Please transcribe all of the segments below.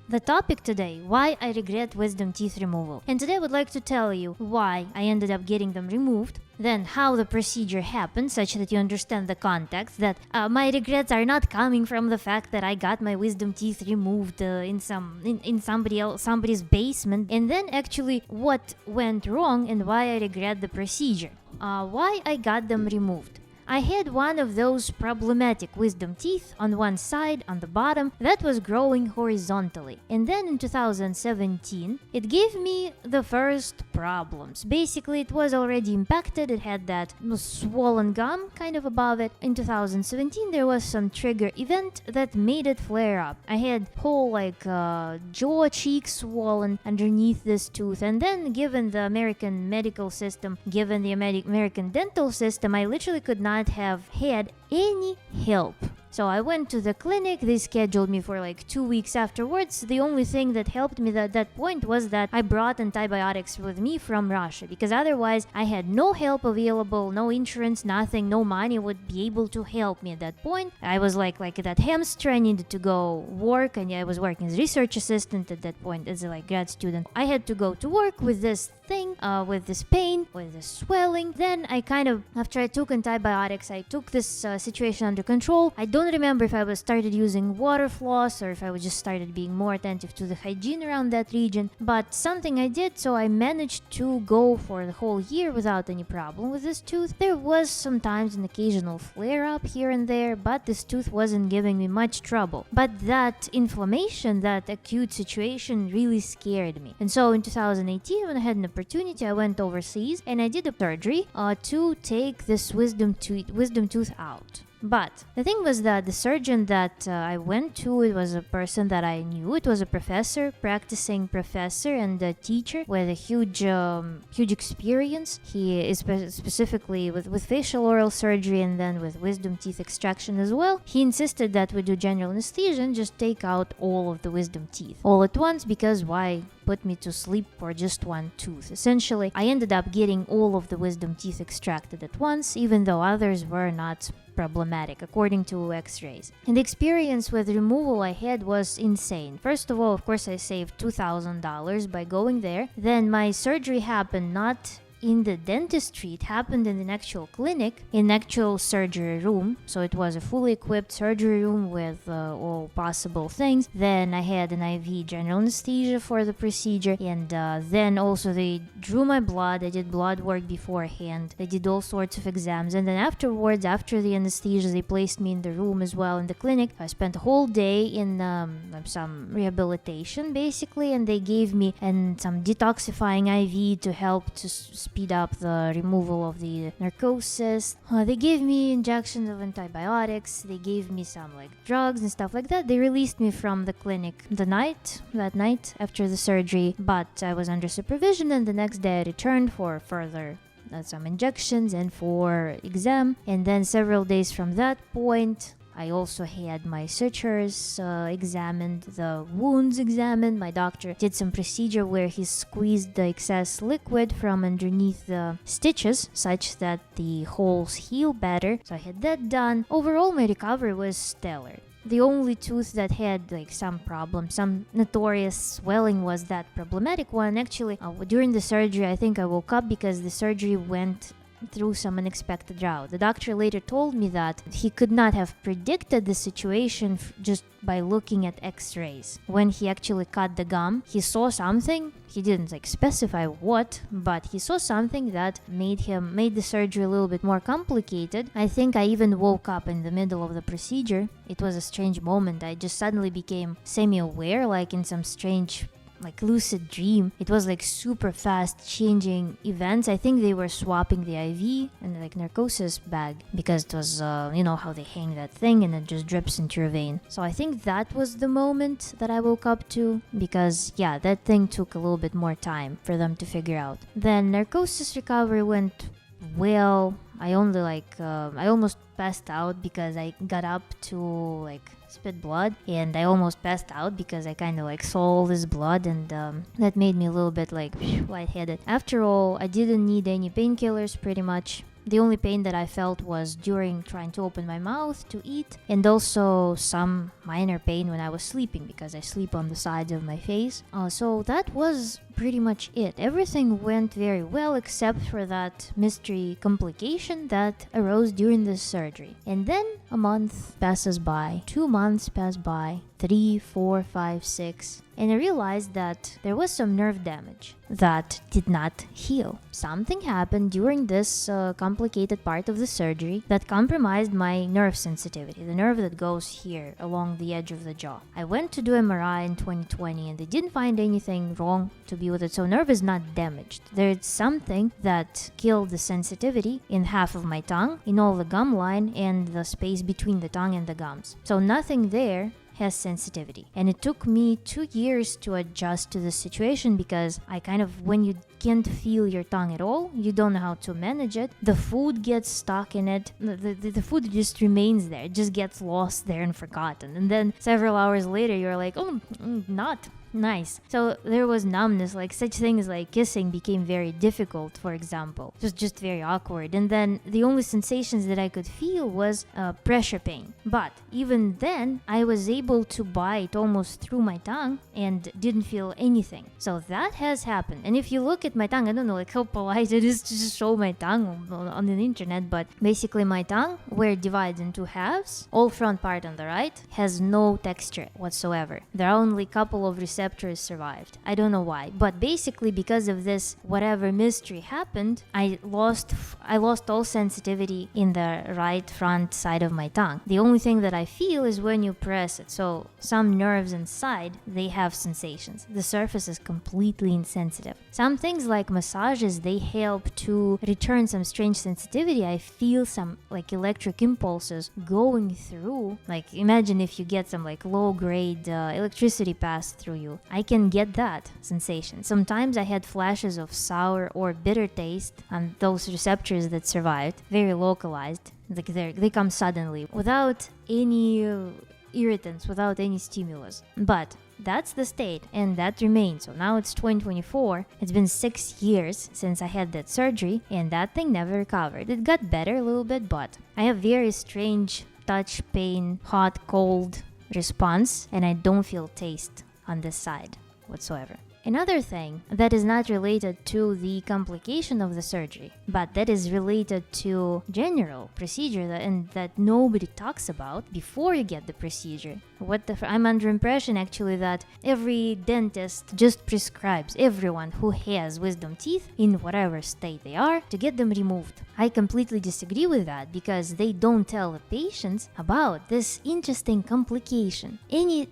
The topic today, why I regret wisdom teeth removal. And today I would like to tell you why I ended up getting them removed, then how the procedure happened such that you understand the context, that my regrets are not coming from the fact that I got my wisdom teeth removed in somebody's basement, and then actually what went wrong and why I regret the procedure. Why I got them removed. I had one of those problematic wisdom teeth on one side, on the bottom, that was growing horizontally. And then in 2017, it gave me the first problems. Basically, it was already impacted, it had that swollen gum kind of above it. In 2017, there was some trigger event that made it flare up. I had whole jaw cheek swollen underneath this tooth. And then given the American medical system, given the American dental system, I literally could not have had any help. So I went to the clinic, they scheduled me for 2 weeks afterwards. The only thing that helped me at that point was that I brought antibiotics with me from Russia, because otherwise I had no help available, no insurance, nothing, no money would be able to help me at that point. I was like that hamster, I needed to go work, and I was working as research assistant at that point as a grad student. I had to go to work with this thing, with this pain, with this swelling. Then I after I took antibiotics, I took this situation under control. I don't remember if I was started using water floss or if I was just started being more attentive to the hygiene around that region, but something I did, so I managed to go for the whole year without any problem with this tooth. There was sometimes an occasional flare up here and there, but this tooth wasn't giving me much trouble. But that inflammation, that acute situation really scared me. And so in 2018, when I had an opportunity, I went overseas and I did a surgery to take this wisdom tooth out. But the thing was that the surgeon that I went to, it was a person that I knew. It was a practicing professor and a teacher with a huge experience. He is specifically with facial oral surgery and then with wisdom teeth extraction as well. He insisted that we do general anesthesia and just take out all of the wisdom teeth all at once, because why put me to sleep for just one tooth? Essentially, I ended up getting all of the wisdom teeth extracted at once, even though others were not problematic according to x-rays. And the experience with removal I had was insane. First of all, of course, I saved $2,000 by going there. Then my surgery happened not in the dentistry, it happened in an actual clinic, in actual surgery room. So it was a fully equipped surgery room with all possible things. Then I had an IV general anesthesia for the procedure, and then also they drew my blood. I did blood work beforehand. They did all sorts of exams, and then afterwards, after the anesthesia, they placed me in the room as well in the clinic. I spent a whole day in some rehabilitation basically, and they gave me some detoxifying IV to help to speed up the removal of the narcosis. They gave me injections of antibiotics. They gave me some drugs and stuff like that. They released me from the clinic that night after the surgery, but I was under supervision, and the next day I returned for further some injections and for exam. And then several days from that point, I also had my sutures examined, the wounds examined. My doctor did some procedure where he squeezed the excess liquid from underneath the stitches such that the holes heal better. So I had that done. Overall, my recovery was stellar. The only tooth that had some problem, some notorious swelling, was that problematic one. Actually, during the surgery, I think I woke up because the surgery went through some unexpected route. The doctor later told me that he could not have predicted the situation just by looking at x-rays. When he actually cut the gum, he saw something. He didn't specify what, but he saw something that made the surgery a little bit more complicated. I think I even woke up in the middle of the procedure. It was a strange moment. I just suddenly became semi-aware, in some strange lucid dream. It was super fast changing events. I think they were swapping the IV and the narcosis bag, because it was how they hang that thing and it just drips into your vein. So I think that was the moment that I woke up to, because that thing took a little bit more time for them to figure out. Then narcosis recovery went well. I almost passed out because I got up to spit blood, and I almost passed out because I kind of saw all this blood, and that made me a little bit lightheaded. After all, I didn't need any painkillers pretty much. The only pain that I felt was during trying to open my mouth to eat, and also some minor pain when I was sleeping because I sleep on the sides of my face. So that was pretty much it. Everything went very well except for that mystery complication that arose during this surgery. And then a month passes by, 2 months pass by, 3, 4, 5, 6, and I realized that there was some nerve damage that did not heal. Something happened during this complicated part of the surgery that compromised my nerve sensitivity, the nerve that goes here along the edge of the jaw. I went to do MRI in 2020 and they didn't find anything wrong to be with it, so nerve is not damaged. There's something that killed the sensitivity in half of my tongue, in all the gum line and the space between the tongue and the gums. So nothing there has sensitivity. And it took me 2 years to adjust to the situation because when you can't feel your tongue at all, you don't know how to manage it, the food gets stuck in it, the food just remains there, it just gets lost there and forgotten. And then several hours later, you're like, not nice. So there was numbness, like such things like kissing became very difficult, for example. It was just very awkward. And then the only sensations that I could feel was pressure pain. But even then, I was able to bite almost through my tongue and didn't feel anything. So that has happened. And if you look at my tongue, I don't know like how polite it is to just show my tongue on the internet, but basically my tongue, where it divides into halves, all front part on the right, has no texture whatsoever. There are only a couple of receptors survived. I don't know why, but basically because of this whatever mystery happened, I lost all sensitivity in the right front side of my tongue. The only thing that I feel is when you press it. So some nerves inside, they have sensations. The surface is completely insensitive. Some things like massages, they help to return some strange sensitivity. I feel some like electric impulses going through. Like imagine if you get some like low grade electricity passed through you. I can get that sensation. Sometimes I had flashes of sour or bitter taste on those receptors that survived, very localized. Like they come suddenly without any irritants, without any stimulus. But that's the state, and that remains. So now it's 2024. It's been 6 years since I had that surgery, and that thing never recovered. It got better a little bit, but I have very strange touch, pain, hot, cold response, and I don't feel taste on this side whatsoever. Another thing that is not related to the complication of the surgery, but that is related to general procedure that nobody talks about before you get the procedure. I'm under impression actually that every dentist just prescribes everyone who has wisdom teeth in whatever state they are to get them removed. I completely disagree with that because they don't tell the patients about this interesting complication. Any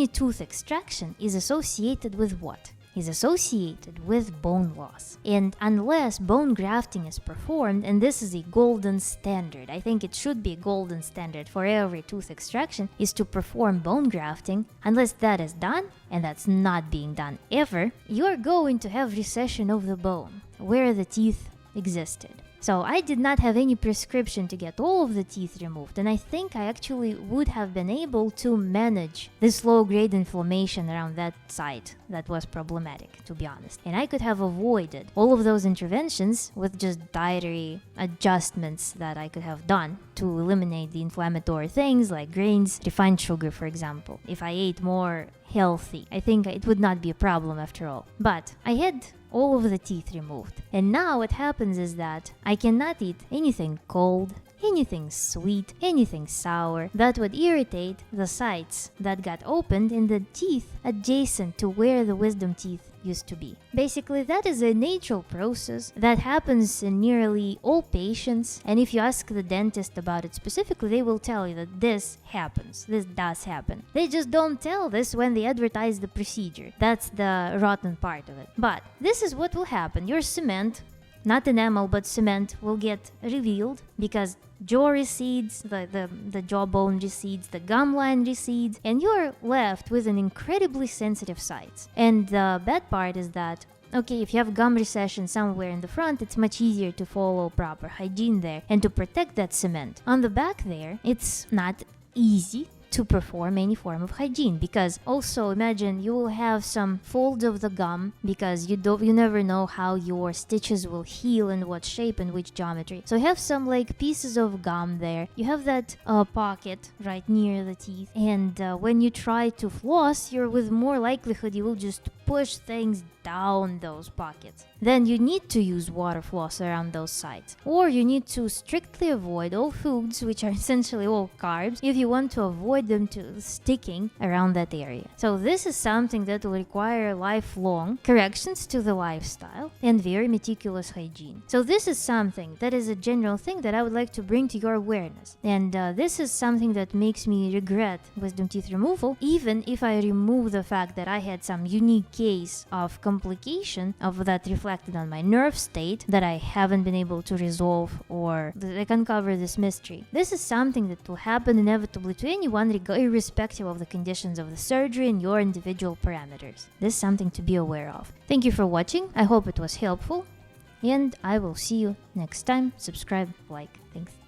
tooth extraction is associated with what? Is associated with bone loss. And unless bone grafting is performed, and this is a golden standard, I think it should be a golden standard for every tooth extraction, is to perform bone grafting. Unless that is done, and that's not being done ever, you're going to have recession of the bone where the teeth existed. So I did not have any prescription to get all of the teeth removed, and I think I actually would have been able to manage this low-grade inflammation around that site that was problematic, to be honest. And I could have avoided all of those interventions with just dietary adjustments that I could have done to eliminate the inflammatory things like grains, refined sugar, for example. If I ate more healthy, I think it would not be a problem after all. But I had all of the teeth removed. And now what happens is that I cannot eat anything cold, anything sweet, anything sour that would irritate the sites that got opened in the teeth adjacent to where the wisdom teeth used to be. Basically, that is a natural process that happens in nearly all patients, and if you ask the dentist about it specifically, they will tell you that this happens. This does happen. They just don't tell this when they advertise the procedure. That's the rotten part of it. But this is what will happen. Your cement, not enamel but cement, will get revealed because jaw recedes, the jawbone recedes, the gum line recedes, and you're left with an incredibly sensitive site. And the bad part is that, okay, if you have gum recession somewhere in the front, it's much easier to follow proper hygiene there and to protect that cement. On the back there, it's not easy to perform any form of hygiene. Because also imagine you will have some folds of the gum, because you never know how your stitches will heal and what shape and which geometry. So you have some like pieces of gum there. You have that pocket right near the teeth, and when you try to floss, you're with more likelihood you will just push things down those pockets. Then you need to use water floss around those sides. Or you need to strictly avoid all foods, which are essentially all carbs, if you want to avoid them to sticking around that area. So this is something that will require lifelong corrections to the lifestyle and very meticulous hygiene. So this is something that is a general thing that I would like to bring to your awareness. And this is something that makes me regret wisdom teeth removal, even if I remove the fact that I had some unique case of complication of that reflected on my nerve state that I haven't been able to resolve or like uncover this mystery. This is something that will happen inevitably to anyone irrespective of the conditions of the surgery and your individual parameters. This is something to be aware of. Thank you for watching. I hope it was helpful, and I will see you next time. Subscribe, like. Thanks.